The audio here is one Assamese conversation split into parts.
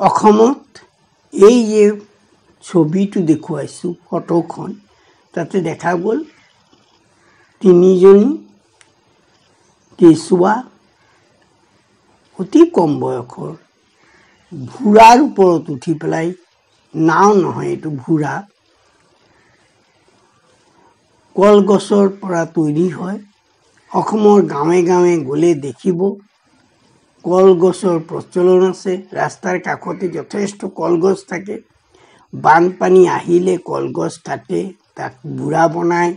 অসমত এই যে ছবিটো দেখুৱাইছোঁ ফটোখন তাতে দেখা গ'ল তিনিজনী কেঁচুৱা অতি কম বয়সৰ ভুৰাৰ ওপৰত উঠি পেলাই নাও নহয় এইটো ভুৰা কলগছৰ পৰা তৈৰি হয় অসমৰ গাঁৱে গাঁৱে গ'লে দেখিব কলগছৰ প্ৰচলন আছে ৰাস্তাৰ কাষতে যথেষ্ট কলগছ থাকে বানপানী আহিলে কলগছ কাটে তাক বুঢ়া বনায়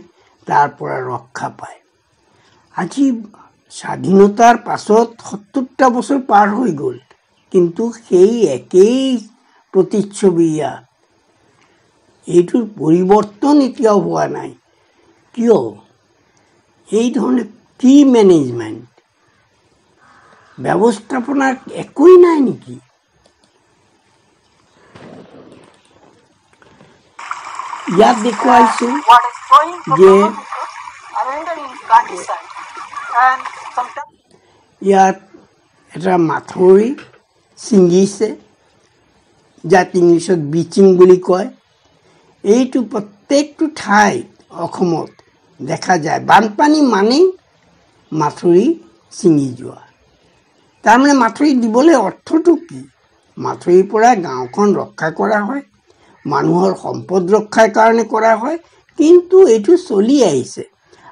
তাৰ পৰা ৰক্ষা পায় আজি স্বাধীনতাৰ পাছত ৭০টা বছৰ পাৰ হৈ গ'ল কিন্তু সেই একেই প্ৰতিচ্ছবি এইটোৰ পৰিৱৰ্তন এতিয়াও হোৱা নাই কিয় এই ধৰণে কি মেনেজমেণ্ট ব্যৱস্থাপনাৰ একোই নাই নেকি ইয়াত দেখুৱাইছো যে ইয়াত এটা মাথৰি ছিঙিছে যাক ইংলিছত বিচিং বুলি কয় এইটো প্ৰত্যেকটো ঠাইত অসমত দেখা যায় বানপানী মানে মাথৰি ছিঙি যোৱা তাৰমানে মাথৰি দিবলৈ অৰ্থটো কি মাথৰিৰ পৰা গাঁওখন ৰক্ষা কৰা হয় মানুহৰ সম্পদ ৰক্ষাৰ কাৰণে কৰা হয় কিন্তু এইটো চলি আহিছে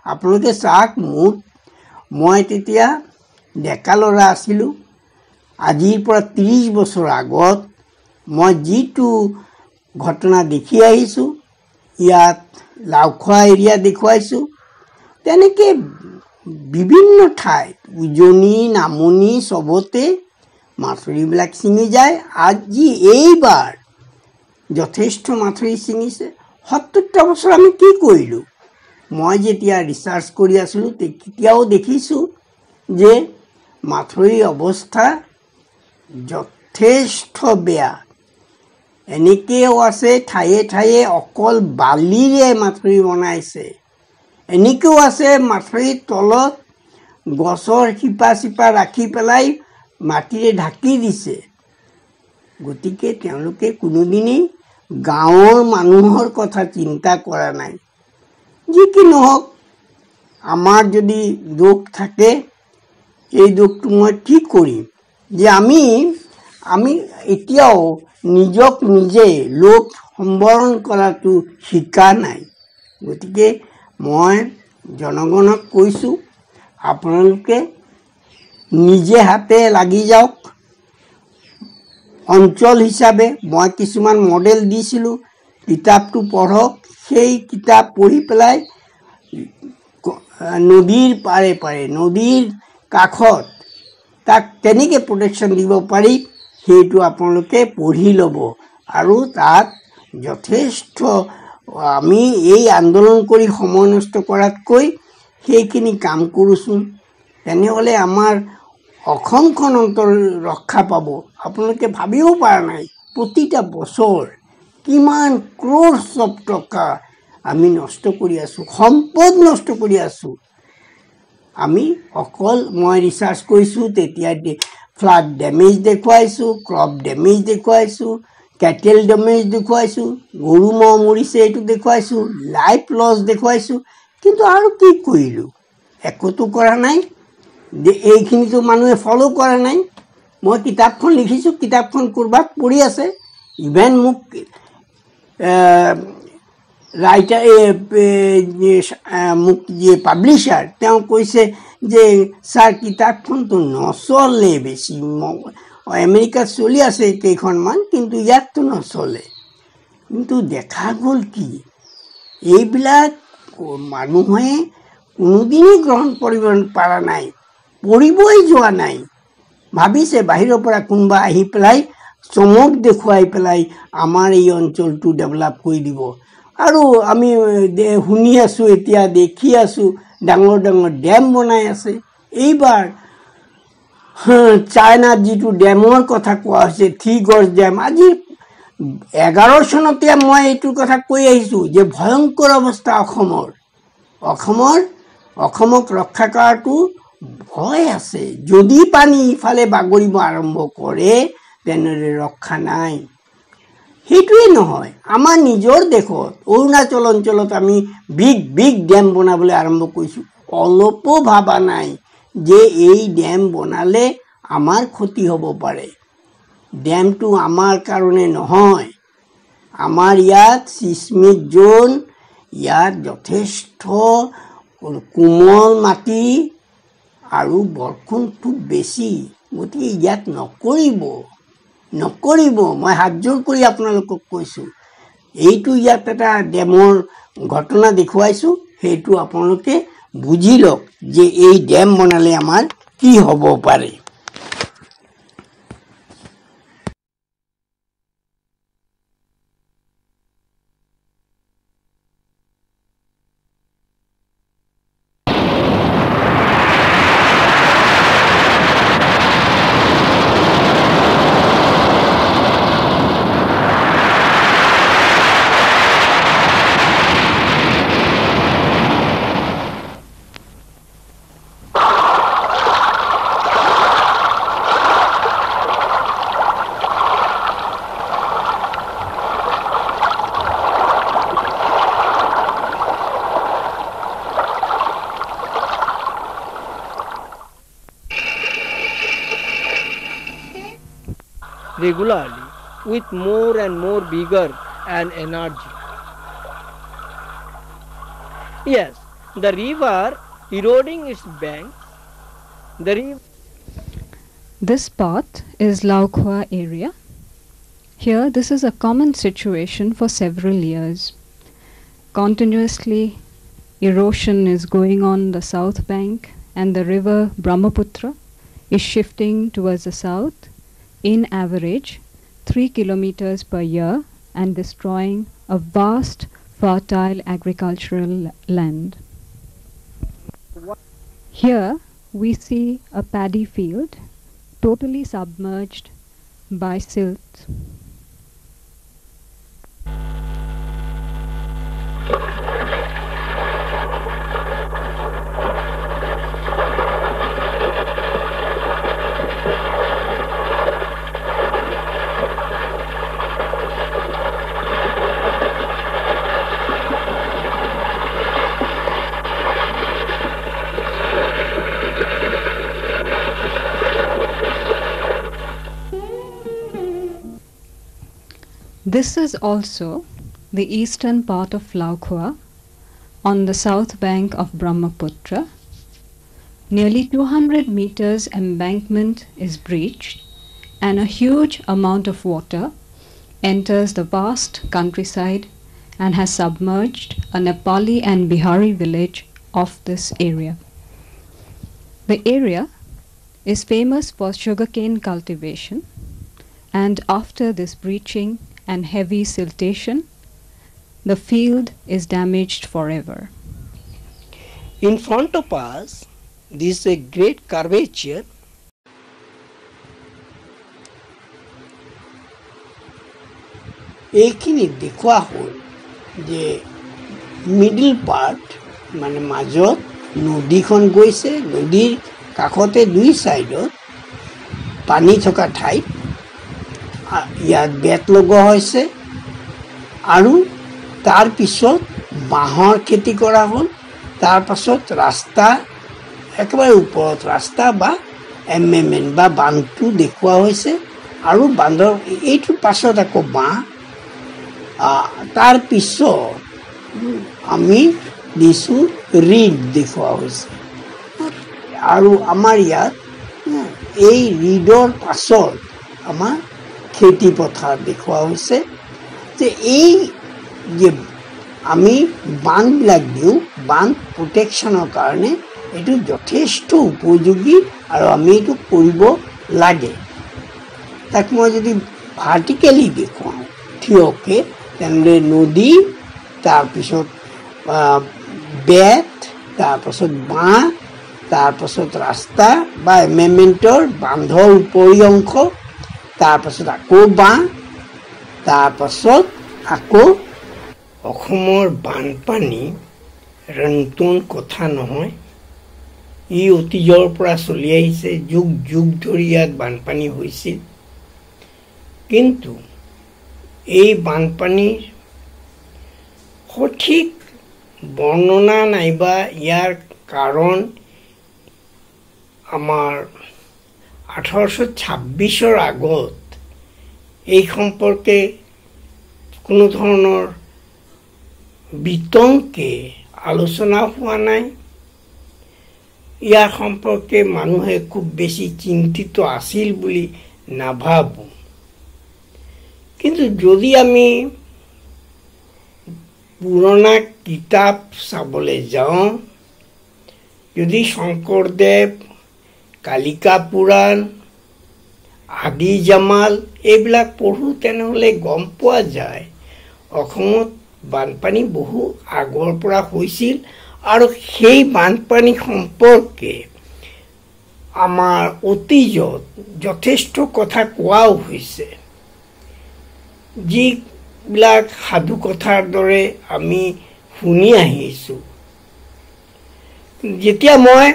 আপোনালোকে চাওক মই তেতিয়া ডেকা ল'ৰা আছিলোঁ আজিৰ পৰা ৩০ বছৰ আগত মই যিটো ঘটনা দেখি আহিছোঁ ইয়াত লাওখোৱা এৰিয়া দেখুৱাইছোঁ তেনেকৈ বিভিন্ন ঠাইত উজনি নামনি চবতে মাথৰিবিলাক ছিঙি যায় আজি এইবাৰ যথেষ্ট মাথৰি ছিঙিছে ৭০টা বছৰ আমি কি কৰিলোঁ মই যেতিয়া ৰিচাৰ্চ কৰি আছিলোঁ তেতিয়াও দেখিছোঁ যে মাথৰিৰ অৱস্থা যথেষ্ট বেয়া এনেকৈও আছে ঠায়ে ঠায়ে অকল বালিৰে মাথৰি বনাইছে এনেকৈও আছে মাথৰিৰ তলত গছৰ শিপা চিপা ৰাখি পেলাই মাটিৰে ঢাকি দিছে গতিকে তেওঁলোকে কোনোদিনেই গাঁৱৰ মানুহৰ কথা চিন্তা কৰা নাই যি কি নহওক আমাৰ যদি দুখ থাকে এই দুখটো মই কি কৰিম যে আমি এতিয়াও নিজক নিজে লোক সম্বৰণ কৰাটো শিকা নাই গতিকে মই জনগণক কৈছোঁ আপোনালোকে নিজে হাতে লাগি যাওক অঞ্চল হিচাপে মই কিছুমান মডেল দিছিলোঁ কিতাপটো পঢ়ক সেই কিতাপ পঢ়ি পেলাই নদীৰ পাৰে পাৰে নদীৰ কাষত তাক কেনেকৈ প্ৰটেকশ্যন দিব পাৰি সেইটো আপোনালোকে পঢ়ি ল'ব আৰু তাত যথেষ্ট আমি এই আন্দোলন কৰি সময় নষ্ট কৰাতকৈ সেইখিনি কাম কৰোঁচোন তেনেহ'লে আমাৰ অসমখন অন্তৰ ৰক্ষা পাব আপোনালোকে ভাবিব পৰা নাই প্ৰতিটা বছৰ কিমান ক্ৰ'ৰ্ছ অফ টকা আমি নষ্ট কৰি আছোঁ সম্পদ নষ্ট কৰি আছোঁ আমি অকল মই ৰিচাৰ্চ কৰিছোঁ তেতিয়া ফ্লাড ডেমেজ দেখুৱাইছোঁ ক্ৰপ ডেমেজ দেখুৱাইছোঁ কেটেল ডেমেজ দেখুৱাইছোঁ গৰু ম'হ মৰিছে এইটো দেখুৱাইছোঁ লাইফ লছ দেখুৱাইছোঁ কিন্তু আৰু কি কৰিলোঁ একোতো কৰা নাই এইখিনিতো মানুহে ফ'ল' কৰা নাই মই কিতাপখন লিখিছোঁ কিতাপখন ক'ৰবাত পঢ়ি আছে ইভেন মোক ৰাইটাৰ মোক যে পাব্লিশ্বাৰ তেওঁ কৈছে যে ছাৰ কিতাপখনতো নচলে বেছি আমেৰিকাত চলি আছে কেইখনমান কিন্তু ইয়াততো নচলে কিন্তু দেখা গ'ল কি এইবিলাক মানুহে কোনোদিনেই গ্ৰহণ কৰিব পৰা নাই পঢ়িবই যোৱা নাই ভাবিছে বাহিৰৰ পৰা কোনোবা আহি পেলাই চমক দেখুৱাই পেলাই আমাৰ এই অঞ্চলটো ডেভেলপ কৰি দিব আৰু আমি শুনি আছোঁ এতিয়া দেখি আছোঁ ডাঙৰ ডাঙৰ ডেম বনাই আছে এইবাৰ চাইনাত যিটো ডেমৰ কথা কোৱা হৈছে 3 গজ ডেম আজি 11 চনতে মই এইটো কথা কৈ আহিছোঁ যে ভয়ংকৰ অৱস্থা অসমক ৰক্ষা কৰাটো ভয় আছে যদি পানী ইফালে বাগৰিব আৰম্ভ কৰে তেনেদৰে ৰক্ষা নাই। সেইটোৱে নহয়, আমাৰ নিজৰ দেশত অৰুণাচল অঞ্চলত আমি বিগ ডেম বনাবলৈ আৰম্ভ কৰিছোঁ। অলপো ভাবা নাই যে এই ডেম বনালে আমাৰ ক্ষতি হ'ব পাৰে। ডেমটো আমাৰ কাৰণে নহয়, আমাৰ ইয়াত চিস্মিক জোন, ইয়াত যথেষ্ট কোমল মাটি আৰু বৰষুণ খুব বেছি, গতিকে ইয়াত নকৰিব। মই হাতযোৰ কৰি আপোনালোকক কৈছোঁ, এইটো ইয়াত এটা ডেমৰ ঘটনা দেখুৱাইছোঁ, সেইটো আপোনালোকে বুজি লওক যে এই ডেম বনালে আমাৰ কি হ'ব পাৰে। Regularly with more and more vigor and energy. Yes, the river eroding its banks. This spot is Lao Khua area. Here this is a common situation for several years. Continuously erosion is going on the south bank, and the river Brahmaputra is shifting towards the south in average 3 kilometers per year and destroying a vast fertile agricultural land. Here we see a paddy field totally submerged by silt. This is also the eastern part of Lao Khua on the south bank of Brahmaputra. Nearly 200 meters embankment is breached and a huge amount of water enters the vast countryside and has submerged a Nepali and Bihari village of this area. The area is famous for sugarcane cultivation, and after this breaching and heavy siltation, the field is damaged forever. In front of us, this is a great curvature. এইখিনি দেখুৱা হ'ল যে মিডল পাৰ্ট মানে মাজত নদীখন গৈছে, নদীৰ কাষতে দুই ছাইডত পানী থকা ঠাইত ইয়াত বেট লগোৱা হৈছে আৰু তাৰ পিছত বাঁহৰ খেতি কৰা হ'ল। তাৰ পাছত ৰাস্তা একেবাৰে ওপৰত ৰাস্তা বা এমেমেণ্ট বা বান্ধটো দেখুওৱা হৈছে আৰু বান্ধৰ এইটোৰ পাছত আকৌ বাঁহ। তাৰ পিছত আমি দিছোঁ ৰিড দেখুওৱা হৈছে আৰু আমাৰ ইয়াত এই ৰিডৰ পাছত আমাৰ খেতি পথাৰ দেখুওৱা হৈছে যে এই যে আমি বান্ধবিলাক দিওঁ, বান্ধ প্ৰটেকশ্যনৰ কাৰণে এইটো যথেষ্ট উপযোগী আৰু আমি এইটো কৰিব লাগে। তাক মই যদি ভাৰ্টিকেলি দেখুৱাওঁ থিয়কে, তেনেদৰে নদী, তাৰপিছত বেট, তাৰপাছত বাঁহ, তাৰপাছত ৰাস্তা বা এমেমেণ্টৰ বান্ধৰ উপৰি অংশ, তাৰপাছত আকৌ বাঁহ, তাৰপাছত আকৌ অসমৰ বানপানী নতুন কথা নহয়। ই অতীজৰ পৰা চলি আহিছে, যুগ যুগ ধৰি ইয়াত বানপানী হৈছিল। কিন্তু এই বানপানীৰ সঠিক বৰ্ণনা নাইবা ইয়াৰ কাৰণ আমাৰ 1826 আগত এই সম্পৰ্কে কোনো ধৰণৰ বিতংকে আলোচনা হোৱা নাই। ইয়াৰ সম্পৰ্কে মানুহে খুব বেছি চিন্তিত আছিল বুলি নাভাবোঁ। কিন্তু যদি আমি পুৰণা কিতাপ চাবলৈ যাওঁ, যদি শংকৰদেৱ, কালিকা পুৰাণ, আদি জামাল এইবিলাক পঢ়ো, তেনেহ'লে গম পোৱা যায় অসমত বানপানী বহু আগৰ পৰা হৈছিল আৰু সেই বানপানী সম্পৰ্কে আমাৰ অতীজত যথেষ্ট কথা কোৱাও হৈছে, যিবিলাক সাধু কথাৰ দৰে আমি শুনি আহিছোঁ। যেতিয়া মই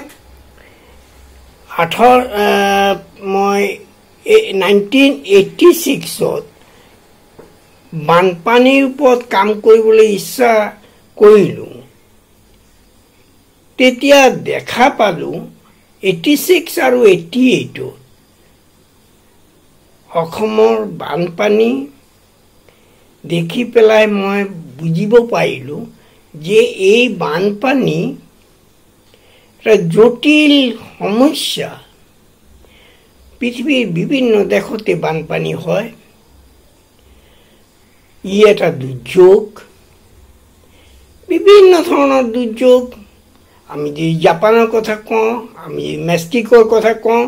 1986ত বানপানীৰ ওপৰত কাম কৰিবলৈ ইচ্ছা কৰিলোঁ, তেতিয়া দেখা পালোঁ 86 আৰু 88ত অসমৰ বানপানী দেখি পেলাই মই বুজিব পাৰিলোঁ যে এই বানপানী এটা জটিল সমস্যা। পৃথিৱীৰ বিভিন্ন দেশতে বানপানী হয়। ই এটা দুৰ্যোগ, বিভিন্ন ধৰণৰ দুৰ্যোগ। আমি যদি জাপানৰ কথা কওঁ, আমি মেক্সিকোৰ কথা কওঁ,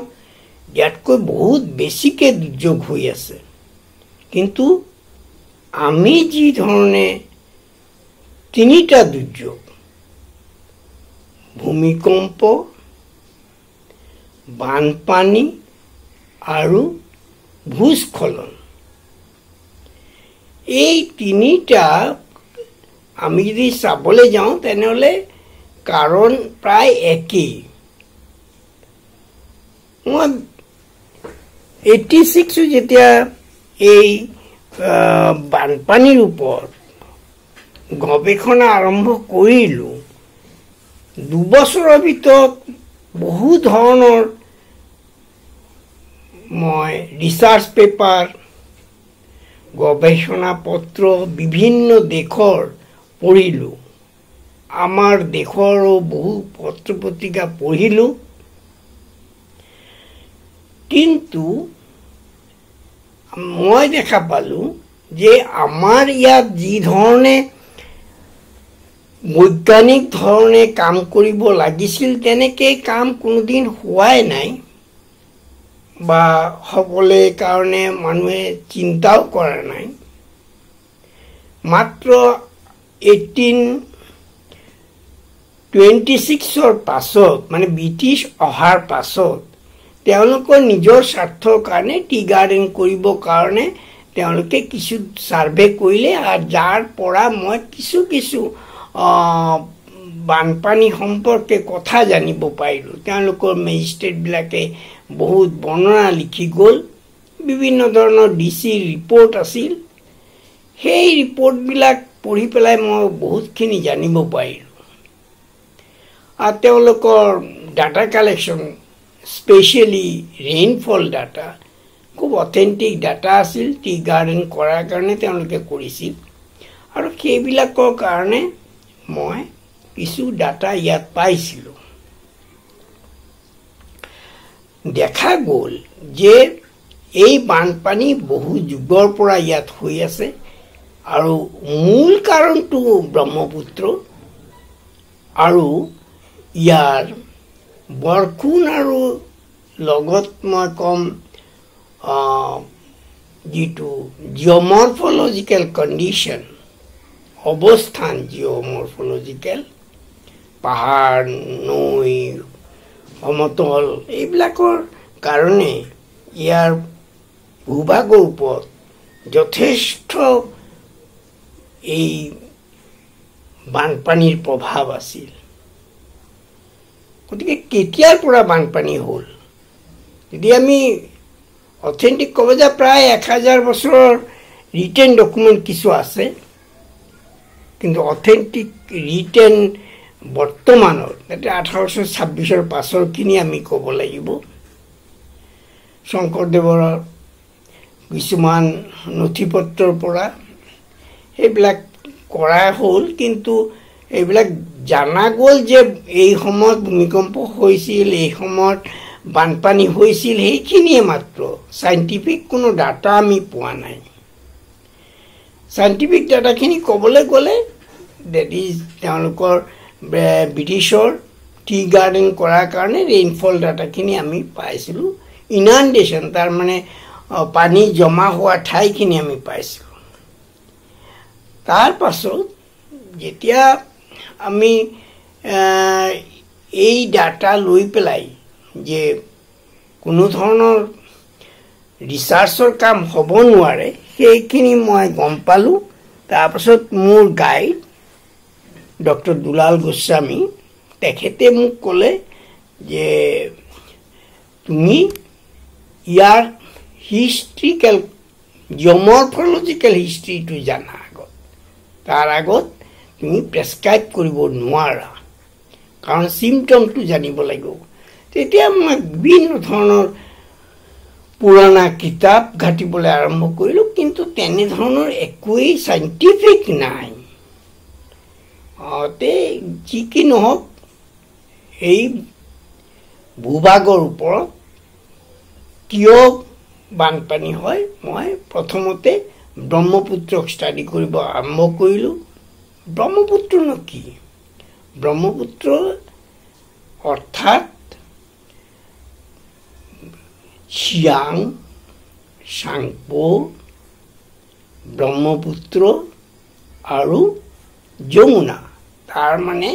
ইয়াতকৈ বহুত বেছিকৈ দুৰ্যোগ হৈ আছে। কিন্তু আমি যি ধৰণে তিনিটা দুৰ্যোগ, ভূমিকম্প, বানপানী আৰু ভূস্খলন, এই তিনিটা আমি যদি চাবলৈ যাওঁ তেনেহ'লে কাৰণ প্ৰায় একেই। মই 86 যেতিয়া এই বানপানীৰ ওপৰত গৱেষণা আৰম্ভ কৰিলোঁ, 2 বছৰৰ ভিতৰত বহু ধৰণৰ মই ৰিচাৰ্চ পেপাৰ, গৱেষণা পত্ৰ বিভিন্ন দেশৰ পঢ়িলোঁ। আমাৰ দেশৰো বহু পত্ৰ পত্ৰিকা পঢ়িলোঁ। কিন্তু মই দেখা পালোঁ যে আমাৰ ইয়াত যি ধৰণে বৈজ্ঞানিক ধৰণে কাম কৰিব লাগিছিল, তেনেকৈ কাম কোনোদিন হোৱাই নাই বা হ'বলৈ কাৰণে মানুহে চিন্তাও কৰা নাই। মাত্ৰ 1826ৰ পাছত, মানে ব্ৰিটিছ অহাৰ পাছত, তেওঁলোকৰ নিজৰ স্বাৰ্থৰ কাৰণে টি গাৰ্ডেন কৰিবৰ কাৰণে তেওঁলোকে কিছু ছাৰ্ভে কৰিলে, আৰু যাৰ পৰা মই কিছু বানপানী সম্পৰ্কে কথা জানিব পাৰিলোঁ। তেওঁলোকৰ মেজিষ্ট্ৰেটবিলাকে বহুত বৰ্ণনা লিখি গ'ল, বিভিন্ন ধৰণৰ DC ৰিপৰ্ট আছিল। সেই ৰিপৰ্টবিলাক পঢ়ি পেলাই মই বহুতখিনি জানিব পাৰিলোঁ। আৰু তেওঁলোকৰ data collection, specially rainfall data, খুব অথেণ্টিক ডাটা আছিল। টি গাৰ্ডেন কৰাৰ কাৰণে তেওঁলোকে কৰিছিল, আৰু সেইবিলাকৰ কাৰণে মই কিছু ডাটা ইয়াত পাইছিলোঁ। দেখা গ'ল যে এই বানপানী বহু যুগৰ পৰা ইয়াত হৈ আছে, আৰু মূল কাৰণটো ব্ৰহ্মপুত্ৰ, আৰু ইয়াৰ বৰষুণ আৰু লগত মই ক'ম যিটো জিঅ'মৰ্ফলজিকেল কণ্ডিশ্যন, অৱস্থান জিঅ'মৰ্ফলজিকেল, পাহাৰ, নৈ, সমতল, এইবিলাকৰ কাৰণে ইয়াৰ ভূভাগৰ ওপৰত যথেষ্ট এই বানপানীৰ প্ৰভাৱ আছিল। গতিকে কেতিয়াৰ পৰা বানপানী হ'ল, যদি আমি অথেণ্টিক ক'ব যে প্ৰায় 1000 বছৰৰ ৰিটেন ডকুমেণ্ট কিছু আছে, কিন্তু অথেণ্টিক ৰিটেন বৰ্তমানৰ এতিয়া 1826 পাছৰখিনি আমি ক'ব লাগিব। শংকৰদেৱৰ কিছুমান নথি পত্ৰৰ পৰা সেইবিলাক কৰা হ'ল, কিন্তু এইবিলাক জানা গ'ল যে এই সময়ত ভূমিকম্প হৈছিল, এই সময়ত বানপানী হৈছিল, সেইখিনিয়ে মাত্ৰ। চাইণ্টিফিক কোনো ডাটা আমি পোৱা নাই। চাইণ্টিফিক ডাটাখিনি ক'বলৈ গ'লে ডেট ইজ তেওঁলোকৰ ব্ৰিটিছৰ টি গাৰ্ডেন কৰাৰ কাৰণে ৰেইনফল ডাটাখিনি আমি পাইছিলোঁ। ইনাণ্ডেশ্যন তাৰমানে পানী জমা হোৱা ঠাইখিনি আমি পাইছিলোঁ। তাৰ পাছত যেতিয়া আমি এই ডাটা লৈ পেলাই যে কোনো ধৰণৰ ৰিচাৰ্চৰ কাম হ'ব নোৱাৰে, সেইখিনি মই গম পালোঁ। তাৰপাছত মোৰ গাইড ডক্টৰ দুলাল গোস্বামী, তেখেতে মোক ক'লে যে তুমি ইয়াৰ হিষ্ট্ৰিকেল জিঅ'মৰ্ফলজিকেল হিষ্ট্ৰিটো জানা আগত, তাৰ আগত তুমি প্ৰেছক্ৰাইব কৰিব নোৱাৰা, কাৰণ চিমটমটো জানিব লাগিব। তেতিয়া মই বিভিন্ন ধৰণৰ পুৰণা কিতাপ ঘাটিবলৈ আৰম্ভ কৰিলোঁ, কিন্তু তেনেধৰণৰ একোৱেই চাইণ্টিফিক নাই। যি কি নহওক, এই ভূভাগৰ ওপৰত কিয় বানপানী হয়, মই প্ৰথমতে ব্ৰহ্মপুত্ৰক ষ্টাডি কৰিব আৰম্ভ কৰিলোঁ। ব্ৰহ্মপুত্ৰনো কি? ব্ৰহ্মপুত্ৰ অৰ্থাৎ চিয়াং, চাংপো, ব্ৰহ্মপুত্ৰ আৰু যমুনা। তাৰ মানে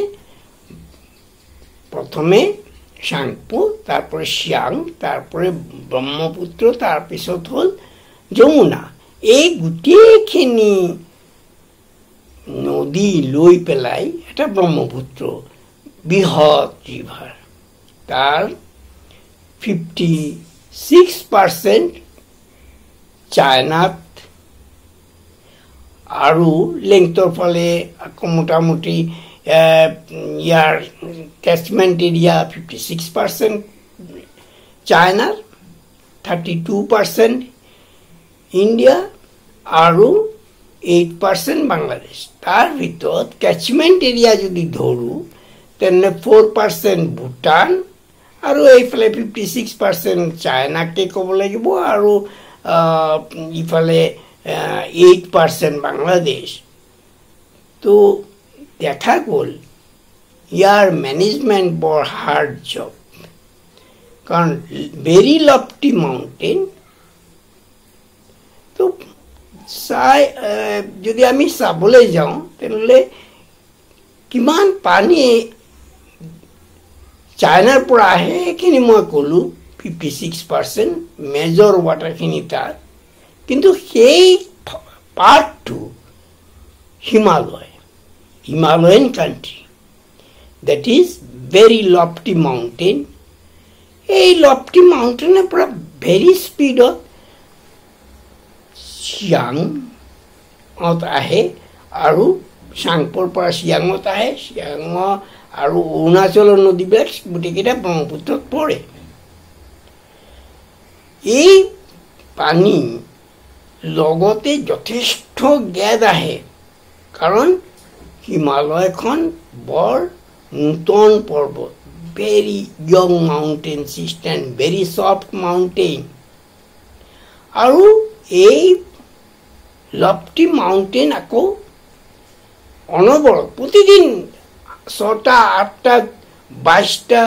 প্ৰথমে চাংপো, তাৰপৰে শিয়াং, তাৰপৰে ব্ৰহ্মপুত্ৰ, তাৰপিছত হ'ল যমুনা। এই গোটেইখিনি নদী লৈ পেলাই এটা ব্ৰহ্মপুত্ৰ বৃহৎ ৰিভাৰ। তাৰ 56% চাইনাত আৰু লেংথৰ ফালে আকৌ মোটামুটি ইয়াৰ catchment area 56% চাইনাৰ, 32% ইণ্ডিয়া আৰু 8% বাংলাদেশ। তাৰ ভিতৰত catchment area যদি ধৰোঁ তেনে 4% ভূটান আৰু এইফালে 56% চাইনাকে ক'ব লাগিব, আৰু ইফালে 8% বাংলাদেশ। তো দেখা গ'ল ইয়াৰ মেনেজমেণ্ট বৰ হাৰ্ড জব, কাৰণ ভেৰি লফটি মাউণ্টেইন। তো যদি আমি চাবলৈ যাওঁ তেনেহ'লে কিমান পানী চাইনাৰ পৰা আহে সেইখিনি মই ক'লোঁ 56% মেজৰ ৱাটাৰখিনি তাত, কিন্তু সেই পাৰ্টটো Himalayan country, that is very lofty mountain. এই lofty mountain পৰা very speedত চিয়াঙত আহে আৰু চাংপোৰ পৰা চিয়াঙত আহে, চিয়াঙ আৰু অৰুণাচলৰ নদীবিলাক গোটেইকেইটা ব্ৰহ্মপুত্ৰত পৰে। এই পানী লগতে যথেষ্ট গেদ আহে, কাৰণ হিমালয়খন বৰ নূতন পৰ্বত, very young mountain system, very soft mountain. আৰু এই লফটি মাউণ্টেইন আকৌ অনবৰত প্ৰতিদিন 6টা 8টা 22টা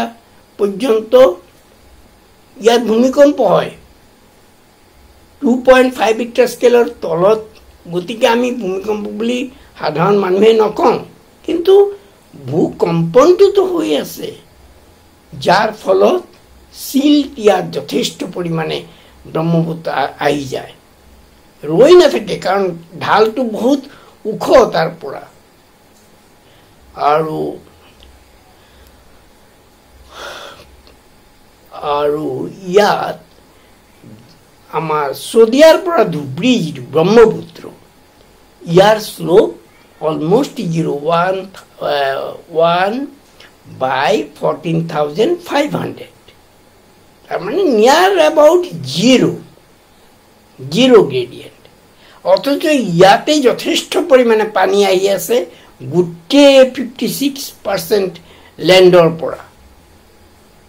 পৰ্যন্ত ইয়াত ভূমিকম্প হয় 2.5 ৰিক্টাৰ স্কেলৰ তলত। গতিকে আমি ভূমিকম্প বুলি সাধাৰণ মানুহে নকওঁ, কিন্তু ভূকম্পনটোতো হৈ আছে, যাৰ ফলত চিল্ট ইয়াত যথেষ্ট পৰিমাণে ব্ৰহ্মপুত্ৰ আহি যায়, ৰৈ নাথাকে, কাৰণ ঢালটো বহুত ওখ তাৰ পৰা। আৰু ইয়াত আমাৰ শদিয়াৰ পৰা ধুবুৰী যিটো ব্ৰহ্মপুত্ৰ ইয়াৰ শ্লোপ অলমোষ্ট 1/14,500 তাৰমানে নিয়াৰ এবাউট জিৰ' গ্ৰেডিয়েণ্ট অথচ ইয়াতে যথেষ্ট পৰিমাণে পানী আহি আছে গোটেই 56% লেণ্ডৰ পৰা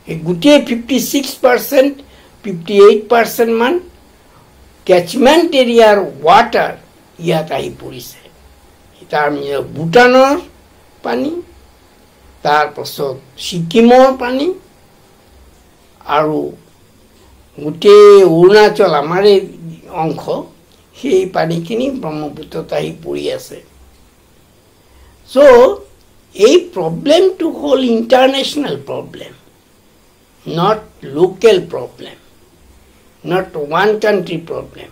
এই গোটেই 56% 58% মান কেচমেণ্ট এৰিয়াৰ ৱাটাৰ ইয়াত আহি পৰিছে তাৰ ভূটানৰ পানী তাৰপাছত ছিকিমৰ পানী আৰু গোটেই অৰুণাচল আমাৰ এই অংশ সেই পানীখিনি ব্ৰহ্মপুত্ৰত আহি পৰি আছে চ' এই প্ৰব্লেমটো হ'ল international problem not local problem, not one country problem.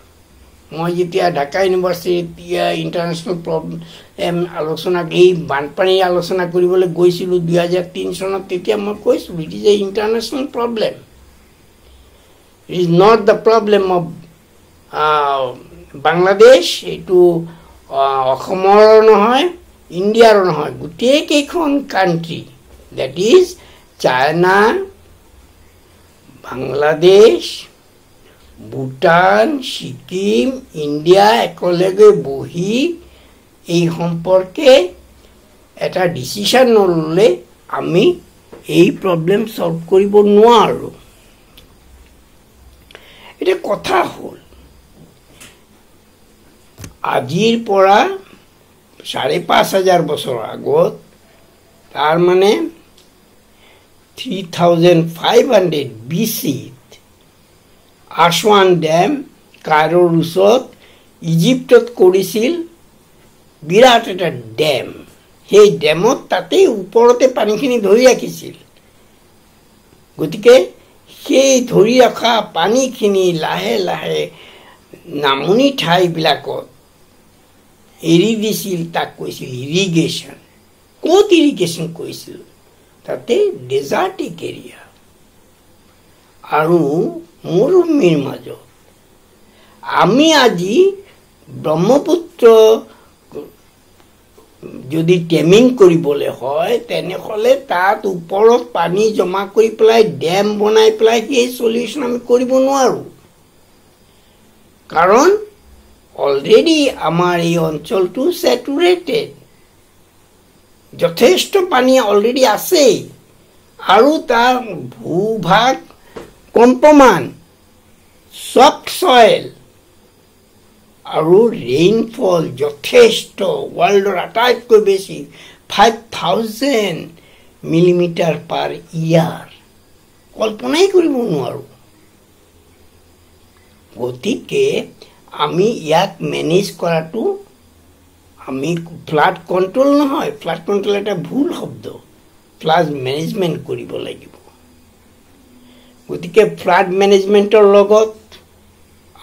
মই যেতিয়া ঢাকা ইউনিভাৰ্চিটি ইণ্টাৰনেশ্যনেল প্ৰব্লেম আলোচনা এই বানপানীৰ আলোচনা কৰিবলৈ গৈছিলোঁ 2003 চনত তেতিয়া মই কৈছিলোঁ it is a international problem it is not the problem of Bangladesh এইটো অসমৰ নহয় ইণ্ডিয়াৰো নহয় গোটেই কেইখন country that is China Bangladesh Bhutan Sikkim India একেলগে বহি এই সম্পৰ্কে এটা ডিচিশ্যন নল'লে আমি এই প্ৰব্লেম সলভ কৰিব নোৱাৰোঁ এটা কথা হ'ল আজিৰ পৰা 5,500 বছৰ আগত তাৰ মানে 3,500 BC আশৱান ডেম কাইৰৰ ওচৰত ইজিপ্তত কৰিছিল বিৰাট এটা ডেম সেই ডেমত তাতেই ওপৰতে পানীখিনি ধৰি ৰাখিছিল গতিকে সেই ধৰি ৰখা পানীখিনি লাহে লাহে নামনি ঠাইবিলাকত এৰি দিছিল তাক কৈছিল ইৰিগেশ্যন ক'ত ইৰিগেশ্যন কৰিছিল তাতে ডেজাৰ্টিক এৰিয়া আৰু মৰুভূমিৰ মাজত আমি আজি ব্ৰহ্মপুত্ৰ যদি টেমিং কৰিবলৈ হয় তেনেহ'লে তাত ওপৰত পানী জমা কৰি পেলাই ডেম বনাই পেলাই সেই সলিউশ্যন আমি কৰিব নোৱাৰোঁ কাৰণ অলৰেডি আমাৰ এই অঞ্চলটো ছেটুৰেটেড যথেষ্ট পানী অলৰেডি আছে আৰু তাৰ ভূভাগ কম্পমান সফ্ট সয়েল আৰু ৰেইনফল যথেষ্ট ৱৰ্ল্ডৰ আটাইতকৈ বেছি 5,000 মিলিমিটাৰ পাৰ ইয়াৰ কল্পনাই কৰিব নোৱাৰোঁ গতিকে আমি ইয়াক মেনেজ কৰাটো আমি ফ্লাড কণ্ট্ৰল নহয় ফ্লাড কণ্ট্ৰল এটা ভুল শব্দ ফ্লাড মেনেজমেণ্ট কৰিব লাগিব গতিকে ফ্লাড মেনেজমেণ্টৰ লগত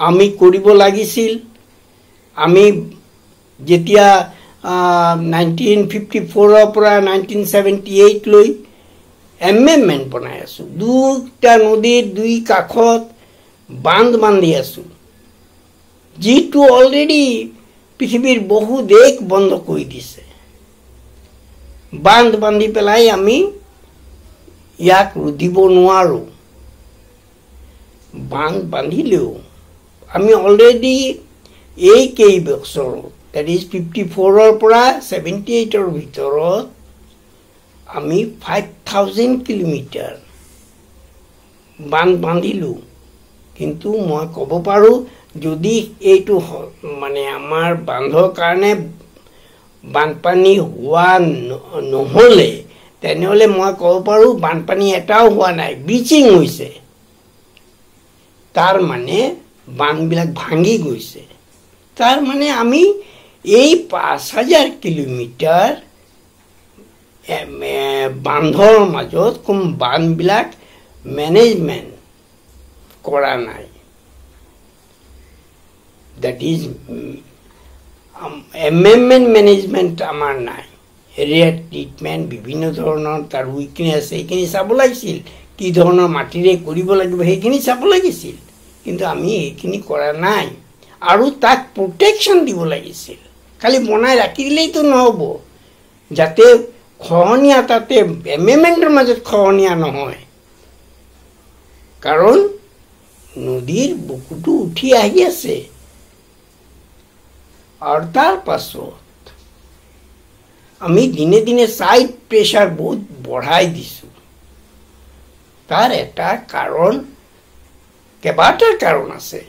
আমি কৰিব লাগিছিল আমি যেতিয়া 1954 পৰা 1978 লৈ এমেণ্ডমেণ্ট বনাই আছোঁ দুটা নদীৰ দুই কাষত বান্ধ বান্ধি আছোঁ যিটো অলৰেডি পৃথিৱীৰ বহু দেশ বন্ধ কৰি দিছে বান্ধ বান্ধি পেলাই আমি ইয়াক ৰুধিব নোৱাৰোঁ বান্ধ বান্ধিলেও আমি অলৰেডি এই কেইবছৰত দেট ইজ 54 পৰা 78 ভিতৰত আমি 5,000 কিলোমিটাৰ বান্ধ বান্ধিলোঁ কিন্তু মই ক'ব পাৰোঁ যদি এইটো মানে আমাৰ বান্ধৰ কাৰণে বানপানী হোৱা নহ'লে তেনেহ'লে মই ক'ব পাৰোঁ বানপানী এটাও হোৱা নাই ব্লিচিং হৈছে তাৰ মানে বান্ধবিলাক ভাঙি গৈছে তাৰ মানে আমি এই 5,000 কিলোমিটাৰ বান্ধৰ মাজত কম বান্ধবিলাক মেনেজমেণ্ট কৰা নাই that is amendment management আমাৰ নাই এৰিয়া ট্ৰিটমেণ্ট বিভিন্ন ধৰণৰ তাৰ উইকনেছ সেইখিনি চাব লাগিছিল কি ধৰণৰ মাটিৰে কৰিব লাগিব সেইখিনি চাব লাগিছিল কিন্তু আমি এইখিনি কৰা নাই আৰু তাক প্ৰটেকশ্যন দিব লাগিছিল খালি বনাই ৰাখি দিলেইতো নহ'ব যাতে খহনীয়া তাতে এমেমেণ্টৰ মাজত খহনীয়া নহয় কাৰণ নদীৰ বুকুটো উঠি আহি আছে আৰু তাৰ পাছত আমি দিনে দিনে সাইড প্ৰেছাৰ বহুত বঢ়াই দিছো তাৰ এটা কাৰণ কেইবাটা কাৰণ আছে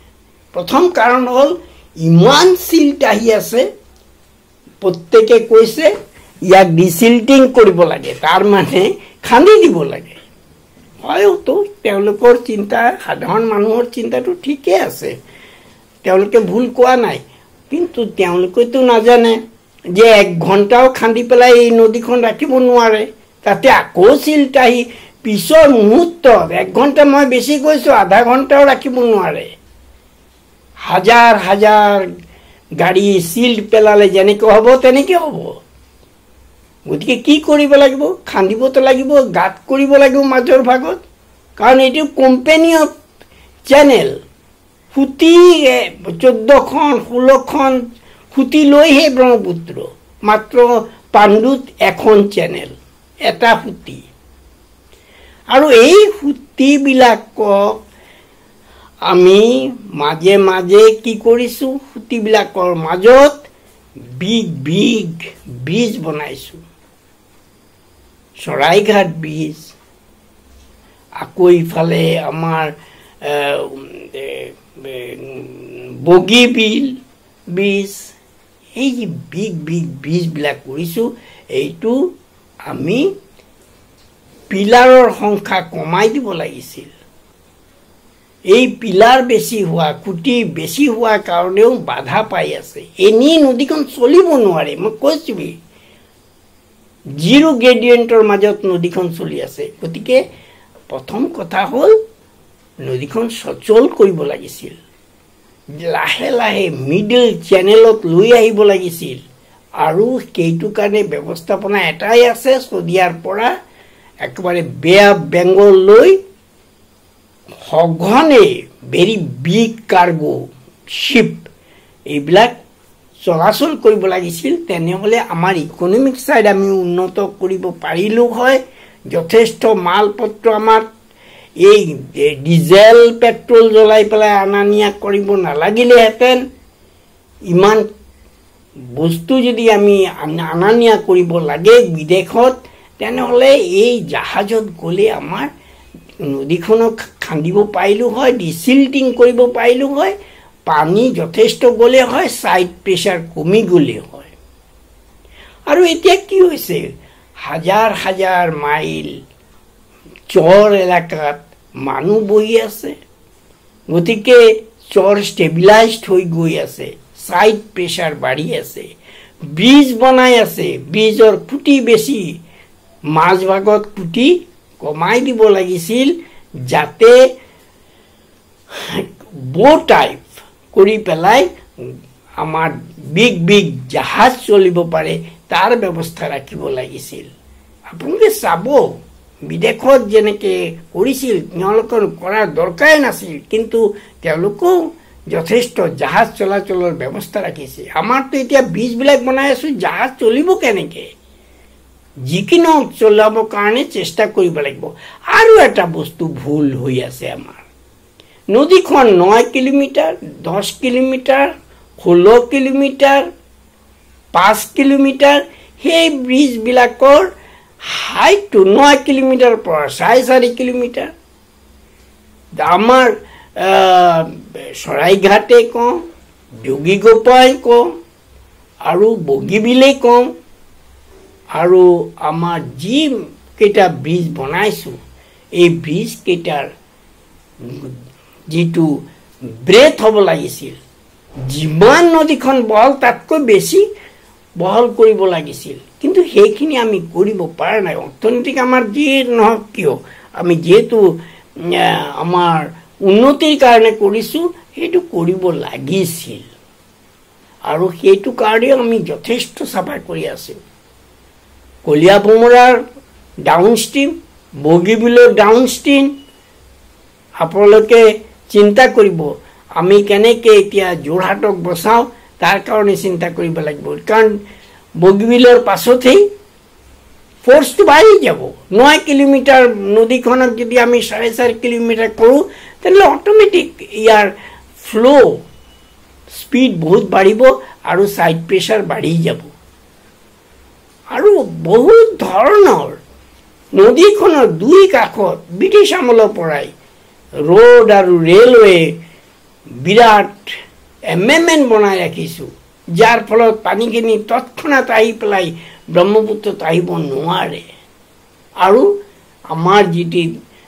প্ৰথম কাৰণ হ'ল ইমান সিল্ট আহি আছে প্ৰত্যেকে কৈছে ইয়াক ডিসিল্টিং কৰিব লাগে তাৰ মানে খান্দি দিব লাগে হয়তো তেওঁলোকৰ চিন্তা সাধাৰণ মানুহৰ চিন্তাটো ঠিকই আছে তেওঁলোকে ভুল কোৱা নাই কিন্তু তেওঁলোকেতো নাজানে যে 1 ঘণ্টাও খান্দি পেলাই এই নদীখন ৰাখিব নোৱাৰে তাতে আকৌ সিল্ট আহি পিছৰ মুহূৰ্তত 1 ঘণ্টা মই বেছি কৈছো আধা ঘণ্টাও ৰাখিব নোৱাৰে হাজাৰ হাজাৰ গাড়ী সিল্ট পেলালে যেনেকৈ হ'ব তেনেকৈ হ'ব গতিকে কি কৰিব লাগিব খান্দিবতো লাগিব গাত কৰিব লাগিব মাজৰ ভাগত কাৰণ এইটো কোম্পানী অফ চেনেল ফুটি 14খন 16খন ফুটি লৈহে ব্ৰহ্মপুত্ৰ মাত্ৰ পাণ্ডুত এখন চেনেল এটা ফুটি আৰু এই ফুটিবিলাকক আমি মাজে মাজে কি কৰিছো ফুটিবিলাকৰ মাজত বিগ বিগ ব্ৰিজ বনাইছো চৰাইঘাট ব্ৰিজ আকৌ ইফালে আমাৰ বগীবিল ব্ৰিজ এই যে বিগ বিগ ব্ৰিজবিলাক কৰিছো এইটো আমি পিলাৰৰ সংখ্যা কমাই দিব লাগিছিল এই পিলাৰ বেছি হোৱা খুঁটি বেছি হোৱা কাৰণেও বাধা পাই আছে এনি নদীখন চলিব নোৱাৰে মই কৈছো জিৰো গ্ৰেডিয়েণ্টৰ মাজত নদীখন চলি আছে গতিকে প্ৰথম কথা হ'ল নদীখন সচল কৰিব লাগিছিল লাহে লাহে মিডল চেনেলত লৈ আহিব লাগিছিল আৰু কেইটো কাৰণে ব্যৱস্থাপনা এটাই আছে সদিয়াৰ পৰা একেবাৰে বেয়া বেংগল লৈ সঘনে ভেৰি বিগ কাৰ্গো শিপ এইবিলাক চলাচল কৰিব লাগিছিল তেনেহলে আমাৰ ইকনমিক সাইড আমি উন্নত কৰিব পাৰিলো হয় যথেষ্ট মালপত্ৰ আমাৰ এই ডিজেল পেট্ৰল জ্বলাই পেলাই আনানিয়া কৰিব নালাগিলেহেঁতেন ইমান বস্তু যদি আমি আনানিয়া কৰিব লাগে বিদেশত তেনেহলে এই জাহাজত গলে আমাৰ নদীখনক খান্দিব পাৰিলো হয় ডিসিল্টিং কৰিব পাৰিলো হয় পানী যথেষ্ট গলে হয় সাইড প্ৰেছাৰ কমি গলে হয় আৰু এতিয়া কি হৈছে হাজাৰ হাজাৰ মাইল চৰ এলেকাত মানুহ বহি আছে গতিকে চৰ ষ্টেবিলাইজড হৈ গৈ আছে সাইড প্ৰেছাৰ বাঢ়ি আছে ব্ৰিজ বনাই আছে ব্ৰিজৰ ফুটি বেছি মাজ ভাগত ফুটি কমাই দিব লাগিছিল যাতে বো টাইপ কৰি পেলাই আমাৰ বিগ বিগ জাহাজ চলিব পাৰে তাৰ ব্যৱস্থা ৰাখিব লাগিছিল আপোনালোকে চাব বিদেশত যেনেকৈ কৰিছিল তেওঁলোকৰ কৰাৰ দৰকাৰ নাছিল কিন্তু তেওঁলোকেও যথেষ্ট জাহাজ চলাচলৰ ব্যৱস্থা ৰাখিছে আমাৰতো এতিয়া ব্ৰিজবিলাক বনাই আছো জাহাজ চলিব কেনেকৈ যিকিনো চলাব কাৰণে চেষ্টা কৰিব লাগিব আৰু এটা বস্তু ভুল হৈ আছে আমাৰ নদীখন 9 কিলোমিটাৰ 10 কিলোমিটাৰ 16 কিলোমিটাৰ 5 কিলোমিটাৰ সেই ব্ৰিজবিলাকৰ হাইটটো 9 কিলোমিটাৰ পৰা 4.5 কিলোমিটাৰ আমাৰ চৰাইঘাটে কওঁ যোগীগোপাই কওঁ আৰু বগীবিলে কওঁ আৰু আমাৰ যি কেইটা ব্ৰিজ বনাইছো এই ব্ৰিজ কেইটাৰ যেটো ব্ৰেথ হ'ব লাগিছিল যিমান নদীখন বহল তাতকৈ বেছি বহল কৰিব লাগিছিল কিন্তু সেইখিনি আমি কৰিব পৰা নাই অৰ্থনৈতিক আমাৰ যি নহওক কিয় আমি যেহেতু আমাৰ উন্নতিৰ কাৰণে কৰিছো সেইটো কৰিব লাগিছিল আৰু সেইটো কাৰণে আমি যথেষ্ট চাফা কৰি আছো কলিয়া ভোমৰাৰ ডাউনষ্ট্ৰীম বগীবিলৰ ডাউনষ্ট্ৰীম আপোনালোকে চিন্তা কৰিব আমি কেনেকে এতিয়া যোৰহাটক বচাও তাৰ কাৰণে চিন্তা কৰিব লাগিব কাৰণ বগীবিলৰ পাছতেই ফোর্সটো বাড়ি যাব 9 কিলোমিটার নদীখনক যদি আমি 4.5 কিলোমিটার করু তাহলে অটোমেটিক ইয়ার ফ্লো স্পিড বহুত বাড়িব আর সাইড প্রেসার বাড়ি যাব আর বহুত ধরনের নদীখনৰ দুই কাষত ব্ৰিটিশ আমলৰ পৰাই ৰোড আৰ ৰেলওয়ে বিৰাট এমএমএন বনাই ৰাখিছো যাৰ ফলত পানীখিনি তৎক্ষণাৎ আহি পেলাই ব্ৰহ্মপুত্ৰত আহিব নোৱাৰে আৰু আমাৰ যিটি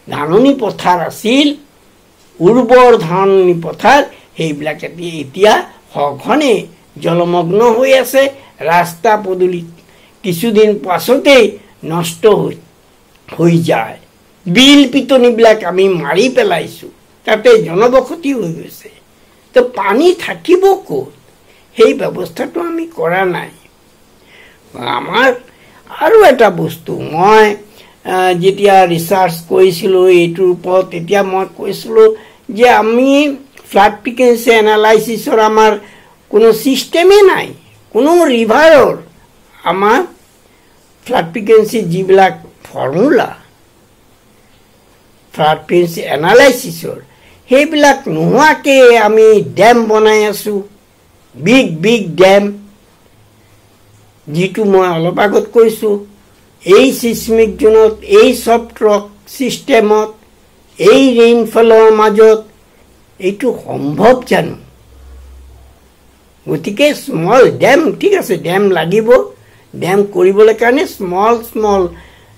ধাননি পথাৰ আছিল উৰ্বৰ ধাননি পথাৰ সেইবিলাক এতিয়া সঘনে জলমগ্ন হৈ আছে ৰাস্তা পদূলি কিছুদিন পাছতে নষ্ট হৈ যায় বিল পিটনিবিলাক আমি মাৰি পেলাইছো তাতে জনবসতি হৈ গৈছে তো পানী থাকিব ক'ত সেই ব্যৱস্থাটো আমি কৰা নাই আমাৰ আৰু এটা বস্তু মই যেতিয়া ৰিসাৰ্চ কৰিছিলো এইটোৰ ওপৰত তেতিয়া মই কৈছিলো যে আমি ফ্লাড ফ্ৰিকুৱেন্সি এনালাইসিসৰ আমাৰ কোনো সিস্টেমে নাই কোনো ৰিভাৰৰ আমাৰ ফ্লাড ফ্ৰিকুৱেন্সি যিবিলাক ফৰ্মুলা ফ্লাড ফ্ৰিকুৱেন্সি এনালাইসিসৰ সেইবিলাক নোহোৱাকে আমি ড্যাম বনাই আছো বিগ বিগ ড্যাম যিটো মই অলপ আগত কৈছো এই সিসমিক জোনত এই সফট ৰক সিস্টেমত এই ৰেইনফলৰ মাজত এইটো সম্ভৱ জানো গতিকে স্মল ড্যাম ঠিক আছে ড্যাম লাগিব ড্যাম কৰিবলৈ কাৰণে স্মল স্মল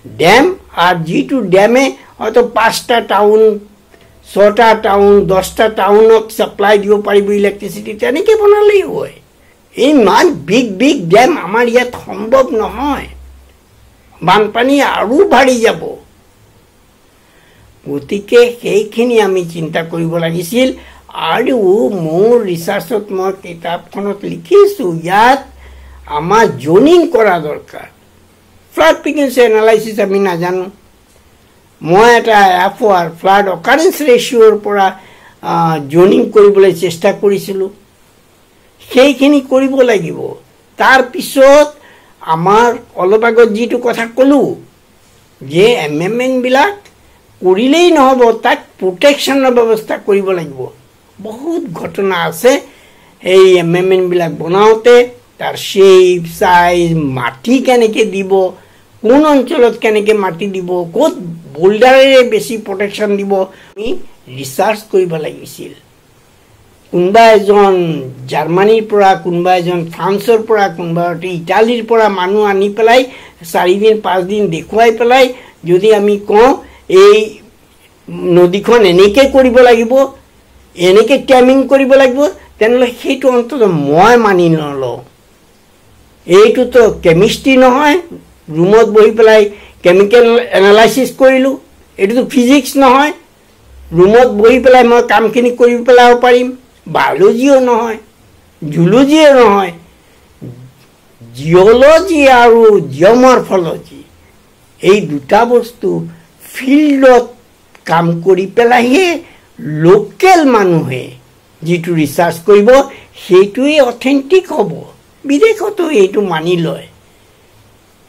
ড্যাম আর যিটো ড্যামে হয়তো 5টা টাউন 6টা টাউন 10টা টাউনক সাপ্লাই দিব পাৰিব ইলেক্ট্ৰিচিটি তেনেকে বনালেই হয় ইমান বিগ বিগ ড্যাম আমাৰ ইয়াত সম্ভৱ নহয় বানপানী আৰু বাঢ়ি যাব গতিকে সেইখিনি আমি চিন্তা কৰিব লাগিছিল আৰু মোৰ ৰিসাৰ্চত মই কিতাপখনত লিখিছো ইয়াত আমাৰ জোনিং কৰা দৰকাৰ ফ্লাড ফ্ৰিকুৱেন্সি এনালাইসিস আমি নাজানো মই এটা এফআৰ ফ্লাড অকাৰেন্স ৰেশিওৰ পৰা জোনিং কৰিবলৈ চেষ্টা কৰিছিলো সেইখিনি কৰিব লাগিব তাৰ পিছত আমাৰ অলপ আগত যিটো কথা কলো যে এমএমএন বিলাক কৰিলেই নহব তাক প্ৰটেকচনৰ ব্যৱস্থা কৰিব লাগিব বহুত ঘটনা আছে এই এমএমএন বিলাক বনাওতে তাৰ শেপ সাইজ মাটি কেনেকে দিব কোন অঞ্চলত কেনেকে মাটি দিব ক'ত বোল্ডাৰেৰে বেছি প্ৰটেকচন দিব আমি ৰিসাৰ্চ কৰিব লাগিছিল কোনবা এজন জাৰ্মানীৰ পৰা কোনবা এজন ফ্ৰান্সৰ পৰা কোনবা ইটালীৰ পৰা মানুহ আনি পেলাই 4 দিন 5 দিন দেখুৱাই পেলাই যদি আমি কওঁ এই নদীখন এনেকে কৰিব লাগিব এনেকে ট্যামিং কৰিব লাগিব তেনেহলে সেইটো অন্তত মই মানি নলওঁ এইটো তো কেমিষ্ট্ৰি নহয় ৰুমত বহি পেলাই কেমিকেল এনালাইসিস কৰিলো এইটো তো ফিজিক্স নহয় ৰুমত বহি পেলাই মই কামখিনি কৰিব পেলাব পাৰিম বায়োলজিও নহয় জুলজিও নহয় জিঅলজি আৰু জিঅমৰফলজি এই দুটা বস্তু ফিল্ডত কাম কৰি পেলাইহে লোকেল মানুহে যিটো ৰিসাৰ্চ কৰিব সেইটোৱে অথেন্টিক হ'ব বিদেশতো এইটো মানি লয়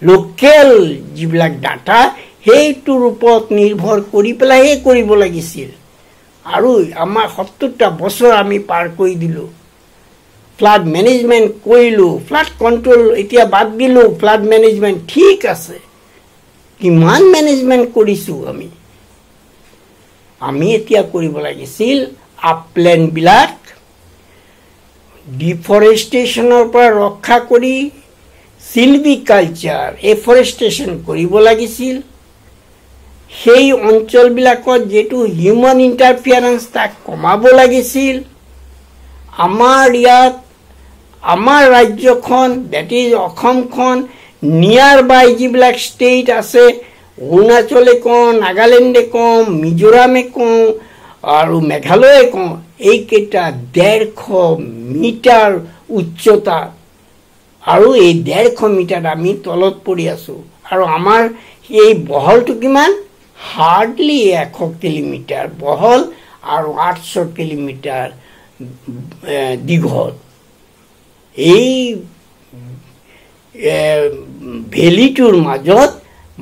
লোকেল যিবিলাক ডাটা সেইটোৰ ওপৰত নিৰ্ভৰ কৰি পেলাইহে কৰিব লাগিছিল আৰু আমাৰ 70টা বছৰ আমি পাৰ কৰি দিলো ফ্লাড ম্যানেজমেন্ট কৰিলো ফ্লাড কন্ট্ৰোল এতিয়া বাদ দিলো ফ্লাড ম্যানেজমেন্ট ঠিক আছে কিমান ম্যানেজমেন্ট কৰিছো আমি এতিয়া কৰিব লাগিছিল আপল্যান্ড বিলাক ডিফৰেষ্টেশনৰ পৰা ৰক্ষা কৰি সিলভিকালচাৰ এফৰেষ্টেশন কৰিব লাগিছিল সেই অঞ্চলবিলাকত যেটো হিউম্যান ইন্টাৰফিয়াৰেন্স তাক কমাব লাগিছিল আমাৰ ইয়াত আমাৰ ৰাজ্যখন দ্যাট ইজ অসমখন নিয়াৰ বাই যিবিলাক ষ্টেট আছে অৰুণাচলে কওঁ নাগালেণ্ডে কওঁ মিজোৰামে কওঁ আৰু মেঘালয়ে কওঁ এইকেইটা 150 মিটাৰ উচ্চতা আৰু এই 150 মিটাৰ আমি তলত পৰি আছো আৰু আমাৰ এই বহলটো কিমান হাৰ্ডলি 100 কিলোমিটাৰ বহল আৰু 800 কিলোমিটাৰ দীঘল। এই ভেলীটোৰ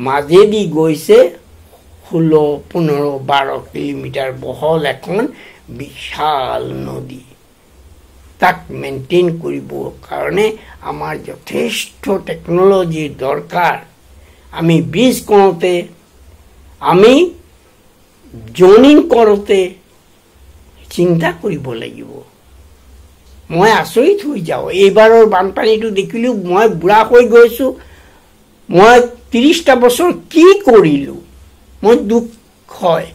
মাজেদি গৈছে 16, 15, 12 কিলোমিটাৰ বহল এখন বিশাল নদী। তাক মেইনটেইন কৰিবৰ কাৰণে আমাৰ যথেষ্ট টেকন'লজিৰ দৰকাৰ। আমি ব্ৰিজ কৰোঁতে, আমি জনিং কৰোঁতে চিন্তা কৰিব লাগিব। মই আচৰিত হৈ যাওঁ। এইবাৰৰ বানপানীটো দেখিলোঁ, মই বুঢ়া হৈ গৈছোঁ। মই 30টা বছৰ কি কৰিলোঁ, মই দুখ হয়।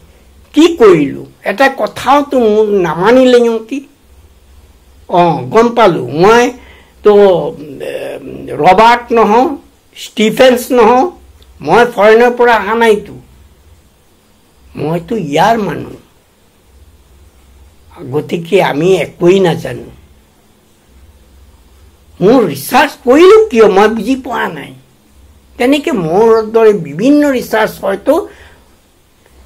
কি কৰিলোঁ, এটা কথাওতো মোৰ নামানিলে সিহঁতি। গম পালোঁ, মই তো ৰবাৰ্ট নহওঁ, ষ্টিফেন্স নহওঁ, মই ফৰেনৰ পৰা অহা নাইতো, মইতো ইয়াৰ মানুহ। গতিকে আমি একোৱেই নাজানো। মোৰ ৰিচাৰ্চ কৰিলোঁ কিয় মই বুজি পোৱা নাই। তেনেকৈ মোৰ দৰে বিভিন্ন ৰিচাৰ্চ হয়তো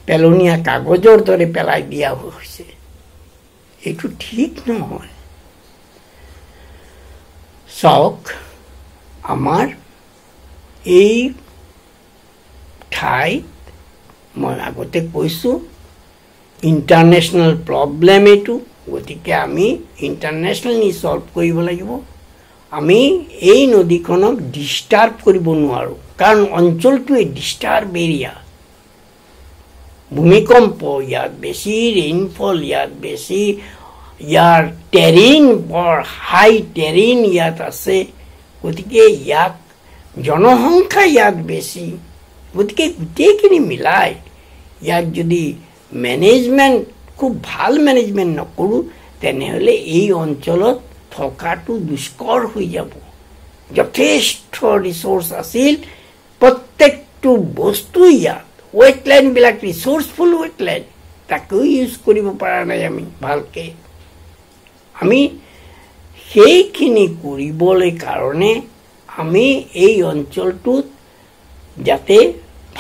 পেলনীয়া কাগজৰ দৰে পেলাই দিয়া হৈছে। এইটো ঠিক নহয়। চাওক, আমাৰ এই ঠাইত মই আগতে কৈছোঁ ইণ্টাৰনেশ্যনেল প্ৰব্লেম এইটো। গতিকে আমি ইণ্টাৰনেশ্যনেলি ছল্ভ কৰিব লাগিব। আমি এই নদীখনক ডিষ্টাৰ্ব কৰিব নোৱাৰোঁ, কাৰণ অঞ্চলটোৱে ডিষ্টাৰ্ব এৰিয়া। ভূমিকম্প ইয়াত বেছি, ৰেইনফল ইয়াত বেছি, ইয়াৰ টেৰিন বৰ হাই টেৰিন ইয়াত আছে। গতিকে ইয়াত জনসংখ্যা ইয়াত বেছি। গতিকে গোটেইখিনি মিলাই ইয়াত যদি মেনেজমেণ্ট, খুব ভাল মেনেজমেণ্ট নকৰোঁ, তেনেহ'লে এই অঞ্চলত থকাটো দুষ্কৰ হৈ যাব। যথেষ্ট ৰিচোৰ্চ আছিল, প্ৰত্যেকটো বস্তু ইয়াত। ৱেটলেণ্ডবিলাক ৰিচোৰ্চফুল ৱেটলেণ্ড, তাকেও ইউজ কৰিব পৰা নাই আমি ভালকৈ। আমি সেইখিনি কৰিবলৈ কাৰণে আমি এই অঞ্চলটোত যাতে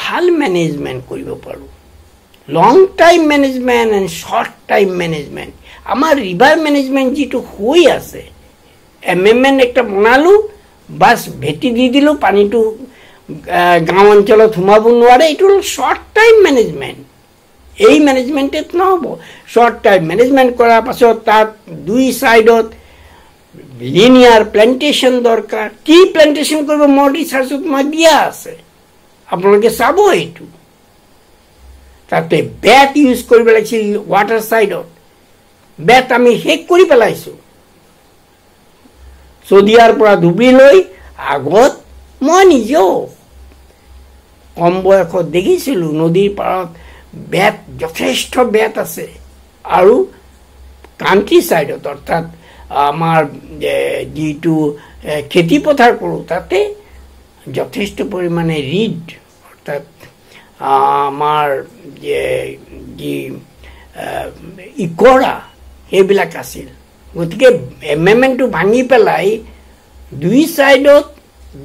ভাল মেনেজমেণ্ট কৰিব পাৰোঁ, long time management and short time management. আমাৰ ৰিভাৰ মেনেজমেণ্ট যিটো হৈ আছে, এমেণ্ডমেণ্ট একটা বনালোঁ, বাছ ভেটি দি দিলোঁ, পানীটো গাঁও অঞ্চলত সোমাব নোৱাৰে। এইটো হ'ল শ্বৰ্ট টাইম মেনেজমেণ্ট। এই মেনেজমেণ্টত নহ'ব। শ্বৰ্ট টাইম মেনেজমেণ্ট কৰাৰ পাছত তাত দুই ছাইডত লিনিয়াৰ প্লেণ্টেশ্যন দৰকাৰ। কি প্লেণ্টেশ্যন কৰিব মোৰ ৰিচাৰ্চত মই দিয়া আছে, আপোনালোকে চাব। এইটো তাতে বেট ইউজ কৰিব লাগিছিল ৱাটাৰ ছাইডত। বেট আমি শেষ কৰি পেলাইছোঁ। চদিয়াৰ পৰা ধুবুৰীলৈ আগত মই নিজেও কম বয়সত দেখিছিলোঁ নদীৰ পাৰত বেট, যথেষ্ট বেট আছে। আৰু কাণ্ট্ৰি ছাইডত, অৰ্থাৎ আমাৰ যিটো খেতি পথাৰ কৰোঁ, তাতে যথেষ্ট পৰিমাণে ৰিড, অৰ্থাৎ আমাৰ যি ইকৰা, সেইবিলাক আছিল। গতিকে এমেণ্ডমেণ্টটো ভাঙি পেলাই দুই ছাইডত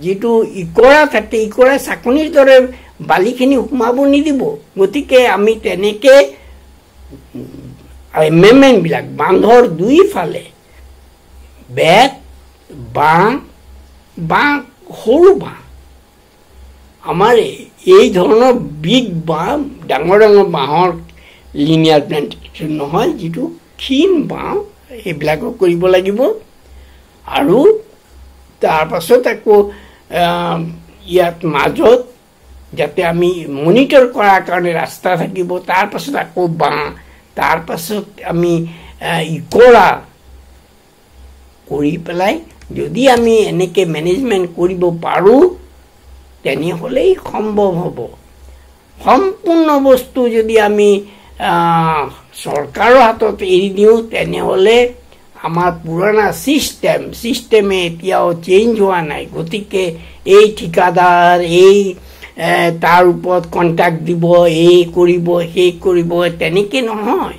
যিটো ইকৰা থাকে, ইকৰা চাকনিৰ দৰে বালিখিনি সোমাব নিদিব। গতিকে আমি তেনেকৈ এমেণ্ডমেণ্টবিলাক বান্ধৰ দুইফালে বেত, বাঁহ, সৰু বাঁহ, আমাৰ এই ধৰণৰ বিগ বাঁহ, ডাঙৰ ডাঙৰ বাঁহৰ লিনিয়াৰ প্লেণ্টেশ্যন নহয়, যিটো ক্ষীণ বাঁহ, সেইবিলাকো কৰিব লাগিব। আৰু তাৰপাছত আকৌ ইয়াত মাজত যাতে আমি মনিটৰ কৰাৰ কাৰণে ৰাস্তা থাকিব, তাৰপাছত আকৌ বাঁহ, তাৰপাছত আমি ইকৰা কৰি পেলাই যদি আমি এনেকৈ মেনেজমেণ্ট কৰিব পাৰোঁ, তেনেহ'লেই সম্ভৱ হ'ব। সম্পূৰ্ণ বস্তু যদি আমি চৰকাৰৰ হাতত এৰি দিওঁ, তেনেহ'লে আমাৰ পুৰণা ছিষ্টেমে এতিয়াও চেঞ্জ হোৱা নাই। গতিকে এই ঠিকাদাৰ, এই তাৰ ওপৰত কণ্ট্ৰেক্ট দিব, এই কৰিব, সেই কৰিব, তেনেকৈ নহয়।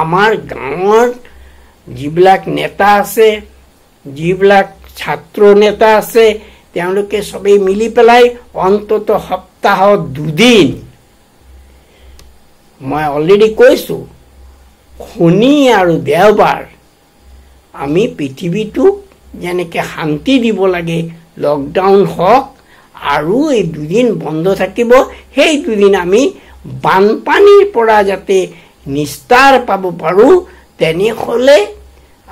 আমাৰ গাঁৱৰ যিবিলাক নেতা আছে, যিবিলাক ছাত্ৰ নেতা আছে, তেওঁলোকে চবেই মিলি পেলাই অন্ততঃ সপ্তাহত 2 দিন, মই অলৰেডি কৈছোঁ, শনি আৰু দেওবাৰ আমি পৃথিৱীটোক যেনেকৈ শান্তি দিব লাগে, লকডাউন হওক আৰু এই দুদিন বন্ধ থাকিব, সেই দুদিন আমি বানপানীৰ পৰা যাতে নিস্তাৰ পাব পাৰোঁ, তেনেহ'লে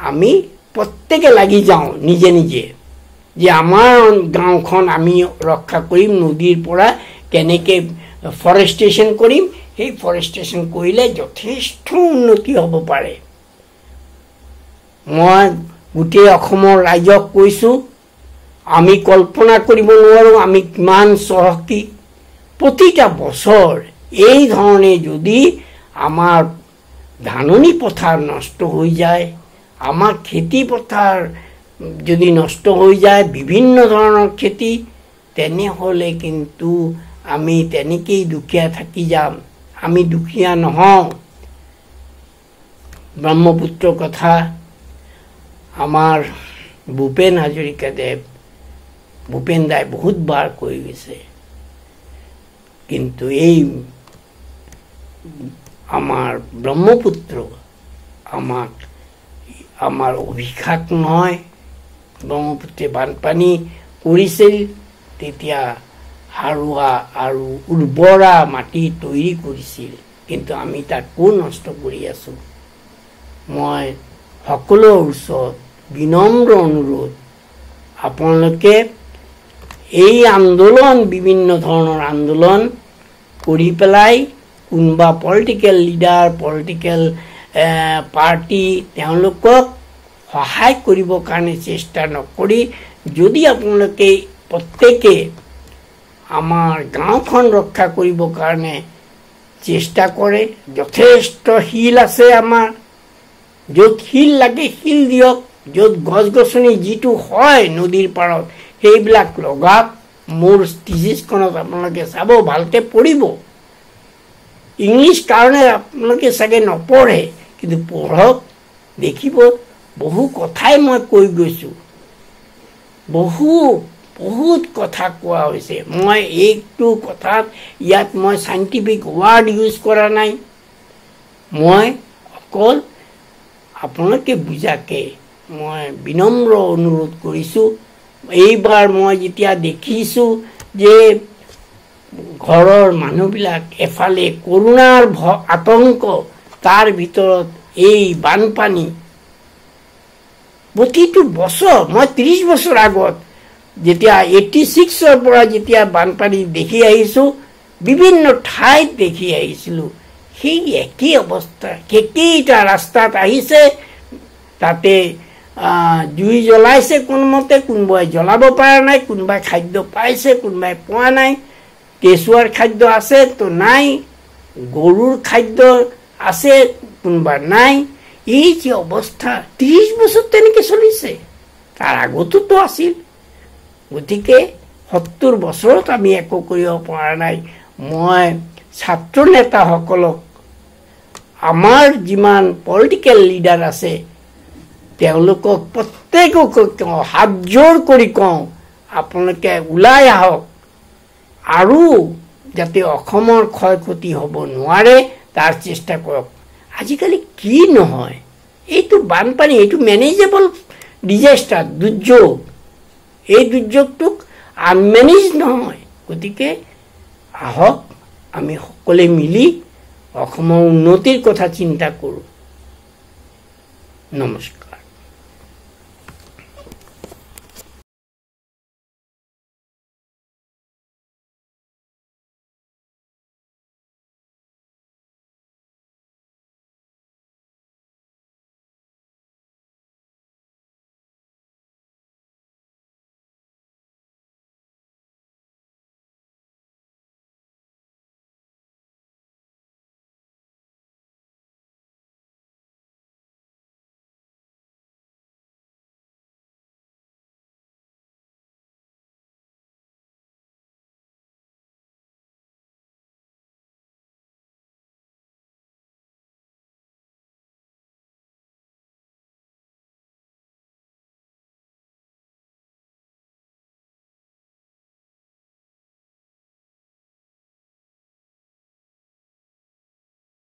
আমি প্ৰত্যেকে লাগি যাওঁ নিজে নিজে যে আমাৰ গাঁওখন আমি ৰক্ষা কৰিম, নদীৰ পৰা কেনেকৈ ফৰেষ্টেশ্যন কৰিম। সেই ফৰেষ্টেশ্যন কৰিলে যথেষ্ট উন্নতি হ'ব পাৰে। মই গোটেই অসমৰ ৰাইজক কৈছোঁ, আমি কল্পনা কৰিব নোৱাৰোঁ আমি কিমান চহকী। প্ৰতিটা বছৰ এই ধৰণে যদি আমাৰ ধাননি পথাৰ নষ্ট হৈ যায়, আমাৰ খেতি পথাৰ যদি নষ্ট হৈ যায়, বিভিন্ন ধৰণৰ খেতি, তেনেহ'লে কিন্তু আমি তেনেকেই দুখীয়া থাকি যাম। আমি দুখীয়া নহওঁ। ব্ৰহ্মপুত্ৰৰ কথা আমাৰ ভূপেন হাজৰিকাদেৱ, ভূপেন দাই বহুতবাৰ কৈ গৈছে, কিন্তু এই আমাৰ ব্ৰহ্মপুত্ৰ আমাৰ অভিশাপ নহয়। ব্ৰহ্মপুত্ৰে বানপানী কৰিছিল, তেতিয়া সাৰুৱা আৰু উৰ্বৰা মাটি তৈয়াৰ কৰিছিল, কিন্তু আমি তাকো নষ্ট কৰি আছোঁ। মই সকলোৰে ওচৰত বিনম্ৰ অনুৰোধ, আপোনালোকে এই আন্দোলন, বিভিন্ন ধৰণৰ আন্দোলন কৰি পেলাই কোনোবা পলিটিকেল লিডাৰ, পলিটিকেল পাৰ্টি তেওঁলোকক সহায় কৰিবৰ কাৰণে চেষ্টা নকৰি, যদি আপোনালোকে প্ৰত্যেকে আমাৰ গাঁওখন ৰক্ষা কৰিবৰ কাৰণে চেষ্টা কৰে, যথেষ্ট শিল আছে আমাৰ, য'ত শিল লাগে শিল দিয়ক, য'ত গছ গছনি যিটো হয় নদীৰ পাৰত সেইবিলাক লগাওক। মোৰ থিচিছখনত আপোনালোকে চাব, ভালকৈ পঢ়িব। ইংলিছ কাৰণে আপোনালোকে চাগে নপঢ়ে, কিন্তু পঢ়ক, দেখিব বহু কথাই মই কৈ গৈছোঁ, বহুত কথা কোৱা হৈছে। মই এইটো কথাত ইয়াত মই চাইণ্টিফিক ৱাৰ্ড ইউজ কৰা নাই, মই অকল আপোনালোকে বুজাকে মই বিনম্ৰ অনুৰোধ কৰিছোঁ। এইবাৰ মই যেতিয়া দেখিছোঁ যে ঘৰৰ মানুহবিলাক এফালে কৰোণাৰ আতংক, তাৰ ভিতৰত এই বানপানী প্ৰতিটো বছৰ, মই 30 বছৰ আগত যেতিয়া 86ৰ পৰা যেতিয়া বানপানী দেখি আহিছোঁ, বিভিন্ন ঠাইত দেখি আহিছিলোঁ, সেই একেই অৱস্থা। একেইটা ৰাস্তাত আহিছে, তাতে জুই জ্বলাইছে কোনোমতে, কোনোবাই জ্বলাব পৰা নাই, কোনোবাই খাদ্য পাইছে, কোনোবাই পোৱা নাই, কেঁচুৱাৰ খাদ্য আছে তো নাই, গৰুৰ খাদ্য আছে কোনোবা নাই। এই যে অৱস্থা 30 বছৰ তেনেকৈ চলিছে, তাৰ আগতোতো আছিল। গতিকে 70 বছৰত আমি একো কৰিব পৰা নাই। মই ছাত্ৰ নেতাসকলক, আমাৰ যিমান পলিটিকেল লিডাৰ আছে তেওঁলোকক প্ৰত্যেকক কওঁ, হাত জোৰ কৰি কওঁ, আপোনালোকে ওলাই আহক আৰু যাতে অসমৰ ক্ষয় ক্ষতি হ'ব নোৱাৰে তাৰ চেষ্টা কৰক। আজিকালি কি নহয়, এইটো বানপানী, এইটো মেনেজেবল ডিজাষ্টাৰ, দুৰ্যোগ। এই দুৰ্যোগটোক আনমেনেজ নহয়। গতিকে আহক আমি সকলোৱে মিলি অসমৰ উন্নতিৰ কথা চিন্তা কৰোঁ। নমস্কাৰ।